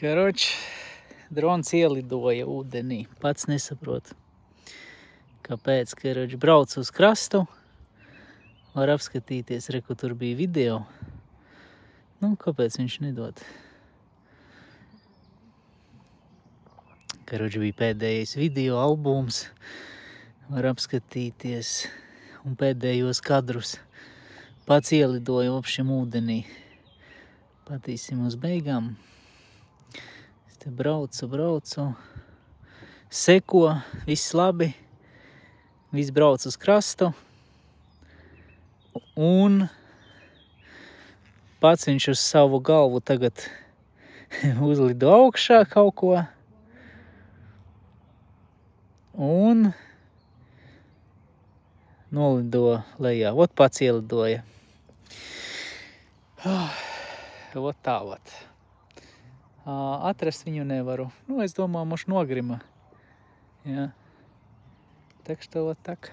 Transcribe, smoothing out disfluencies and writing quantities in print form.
Karoči, drons ielidoja ūdenī. Pats nesaprotu, kāpēc. Karoči, brauc uz krastu. Var apskatīties, reku tur bija video. Nu, kāpēc viņš nedod? Karoči, bija pēdējais video albums. Var apskatīties. Un pēdējos kadrus. Pats ielidoja opšim ūdenī. Patīsim uz beigām. Es te braucu. Seko, viss labi. Viss brauc uz krastu. Un pats viņš uz savu galvu tagad uzlido augšā kaut ko. Un nolido lejā. Ot pats ielidoja. Ot tā vat. Atrast viņu nevaru. Nu, es domāju, moš nogrima. Jā. Tak što vat tak.